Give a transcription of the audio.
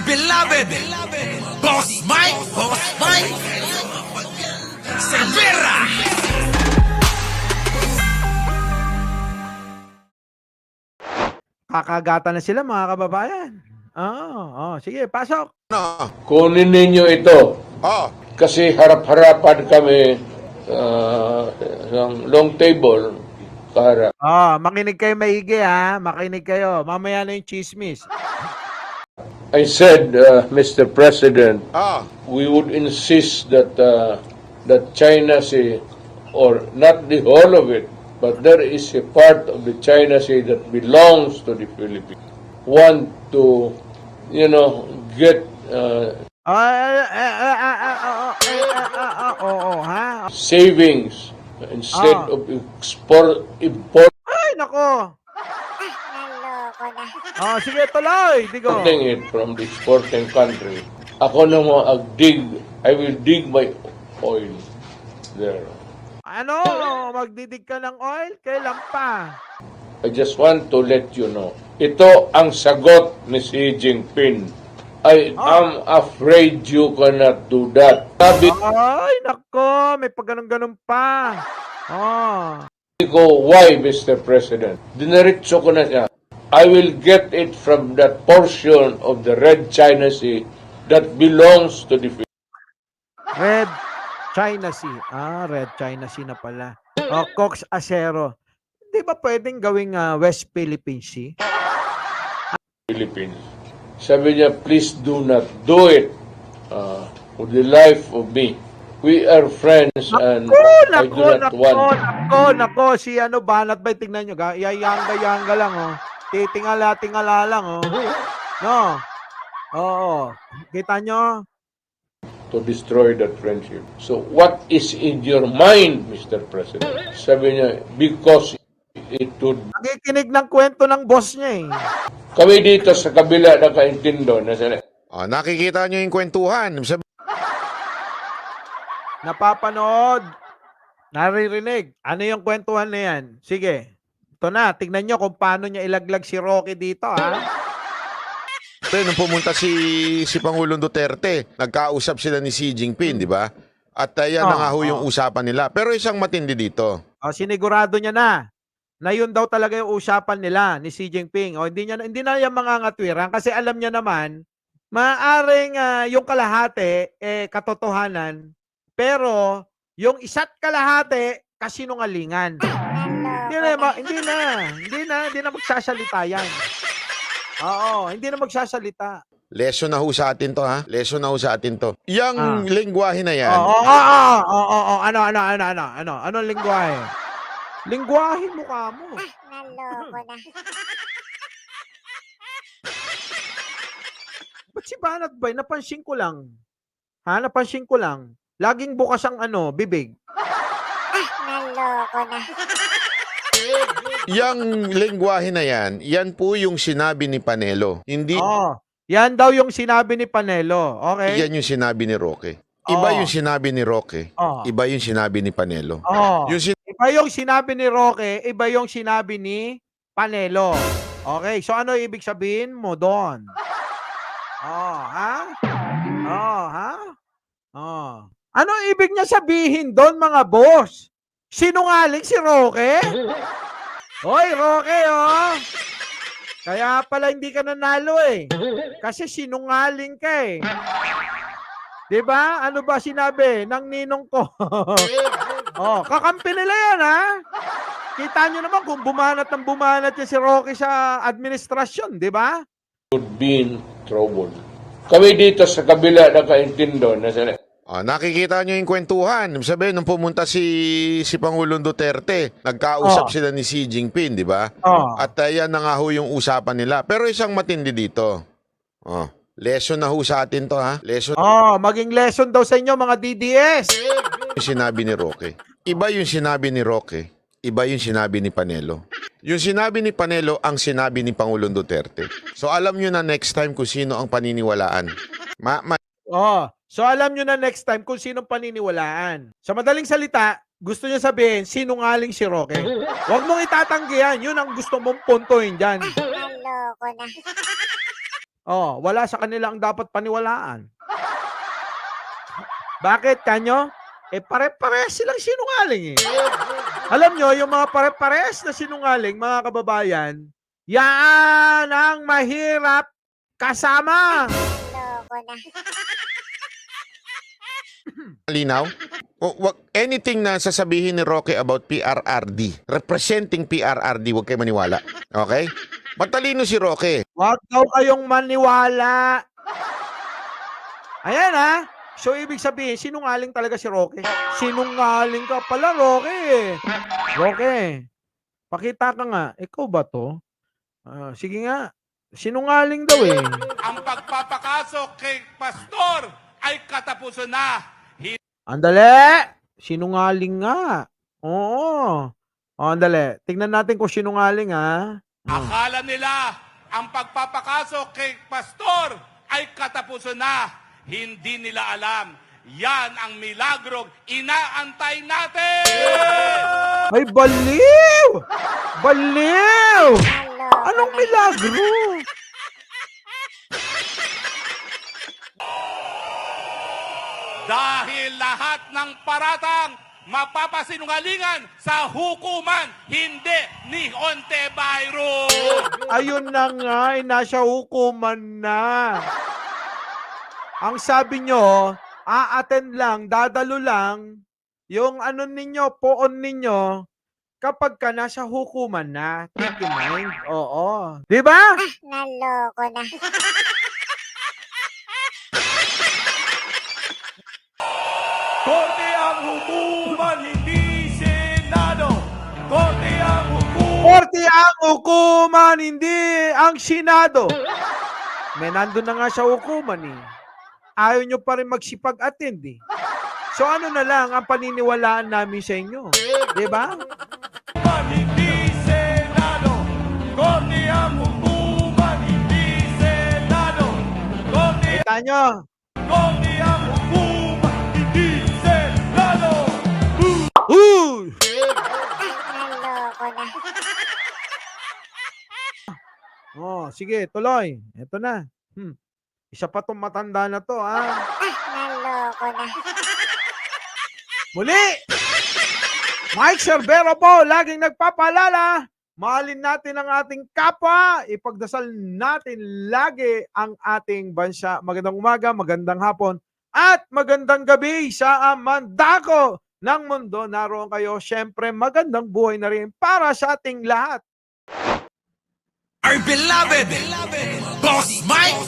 beloved Boss Mike Cervera. Kakagatan na sila mga kababayan. Sige, pasok. Kunin ninyo ito. Kasi harap-harapan kami ng long table. Para Makinig kayo maigi ha. Makinig kayo. Mamaya na yung chismis. I said, Mr. President, we would insist that that China Sea, or not the whole of it, but there is a part of the China Sea that belongs to the Philippines. Want to, get savings instead of import. Ay, nako. Sige, tuloy. Digo. Importing it from the exporting country. Ako naman I will dig my oil there. Ano? Magdidig ka ng oil? Kailan pa? I just want to let you know. Ito ang sagot ni Xi Jinping. I am afraid you cannot do that. Sabi Ay, nako. May pagganong-ganon pa. ko, why, Mr. President? Diniretso ko na siya. I will get it from that portion of the Red China Sea that belongs to the Philippines. Red China Sea. Red China Sea na pala. Cox Acero. Di ba pwedeng gawing West Philippine Sea? Philippines. Sabi niya, please do not do it for the life of me. We are friends and I do not want. Nako. Si Banat ba? Tingnan nyo. Yayanga lang, Titingala lang, No? Oo. Kita nyo? To destroy that friendship. So what is in your mind, Mr. President? Sabi niya, because it would... Nakikinig ng kwento ng boss niya, Kami dito sa kabila nakaintindo na sila. Nakikita nyo yung kwentuhan. Napapanood. Naririnig. Ano yung kwentuhan na yan? Sige. Ito na. Tignan nyo kung paano niya ilaglag si Rocky dito, Nung pumunta si Pangulong Duterte, nagkausap sila ni Xi Jinping, di ba? At yan na nga ho yung usapan nila. Pero isang matindi dito. Sinigurado niya na yun daw talaga yung usapan nila ni Xi Jinping. Hindi na yung mga ngatwiran kasi alam niya naman, maaaring yung kalahati, katotohanan, pero yung isa't kalahati, kasinungalingan. Hindi na magsasalita yan. Hindi na magsasalita. Lesson na ho sa atin to, ha? Lesson na ho sa atin to. Yang lengguwahe na yan. Ano? Anong lingwahe? Lingwahe mukha mo. Naloko na. Ba't si Banat ba? Napansin ko lang. Napansin ko lang. Laging bukas ang bibig. Naloko na. Yang lengguwahe na yan, yan po yung sinabi ni Panelo. Hindi yan daw yung sinabi ni Panelo. Okay? yan yung sinabi ni Roque. Iba yung sinabi ni Roque. Iba yung sinabi ni Panelo. Iba yung sinabi ni Roque, iba yung sinabi ni Panelo. Okay, so ano ibig sabihin mo doon? Ano ibig niya sabihin doon, mga boss? Sinungaling si Roque? Hoy, Roque, Kaya pala hindi ka nanalo Kasi sinungaling ka Diba? Ano ba sinabi ng ninong ko? Kakampi nila yan, Kita nyo naman kung bumanat yan si Roque sa administrasyon, diba? Would be in trouble. Kami dito sa kabila nakaintindo na sila. Nakikita nyo yung kwentuhan. Sabi, nung pumunta si Pangulong Duterte, nagkausap sila ni Xi Jinping, di ba? At yan na nga ho yung usapan nila. Pero isang matindi dito. Lesson na ho sa atin to, ha? Lesson. Maging lesson daw sa inyo, mga DDS. Yung sinabi ni Roque. Iba yung sinabi ni Roque. Iba yung sinabi ni Panelo. Yung sinabi ni Panelo ang sinabi ni Pangulong Duterte. So alam nyo na next time kung sino ang paniniwalaan. So alam nyo na next time kung sinong paniniwalaan. Sa madaling salita, gusto niya sabihin, sinungaling si Roque. Huwag mong itatanggihan. Yun ang gusto mong puntohin dyan. Naloko na. Oh, wala sa kanila ang dapat paniwalaan. Bakit kanyo? Pare-parehas silang sinungaling eh. Alam nyo, yung mga pare-parehas na sinungaling, mga kababayan, yan ang mahirap kasama. Loko na. Linaw? Anything na sasabihin ni Roque about PRRD, representing PRRD, huwag kayo maniwala. Okay? Matalino si Roque. Huwag daw kayong maniwala. Ayan ha. So, ibig sabihin, sinungaling talaga si Roque. Sinungaling ka pala, Roque. Roque, pakita ka nga. Ikaw ba to? Sige nga. Sinungaling daw eh. Ang pagpapakaso kay Pastor ay katapusan na. Andali! Sinungaling nga. Oo. Andali. Tingnan natin kung sinungaling ha. Akala nila ang pagpapakaso kay Pastor ay katapusan na. Hindi nila alam. Yan ang milagrong inaantay natin! Ay, baliw! Baliw! Loko Anong na. milagro? Dahil lahat ng paratang mapapasinungalingan sa hukuman, hindi ni Ontiveros. Ayun na nga, nasa hukuman na. Ang sabi nyo, a-attend lang, dadalo lang, yung ano ninyo, poon ninyo, kapag ka nasa hukuman na, keep in mind. Oo. Di ba? Naloko na. Korte ang hukuman, hindi Senado. Korte ang hukuman. Korte ang hukuman, hindi ang Senado. May nandun na nga sa hukuman eh. Ayaw nyo pa rin magsipag-attend eh. So ano na lang ang paniniwalaan namin sa inyo? Di ba? Hindi Senado. Korte ang hukuman, hindi Senado. Korte Kita nyo? ang hukuman, hindi Senado. Naloko na. Oh, sige, tuloy. Ito na. Isa pa tong matanda na to, ha? Naloko na. Muli! Mike Cerbero po, laging nagpapaalala. Mahalin natin ang ating kapwa. Ipagdasal natin lagi ang ating bansa. Magandang umaga, magandang hapon, at magandang gabi sa mandako ng mundo. Naroon kayo. Siyempre, magandang buhay na rin para sa ating lahat. Our beloved, Boss Mike,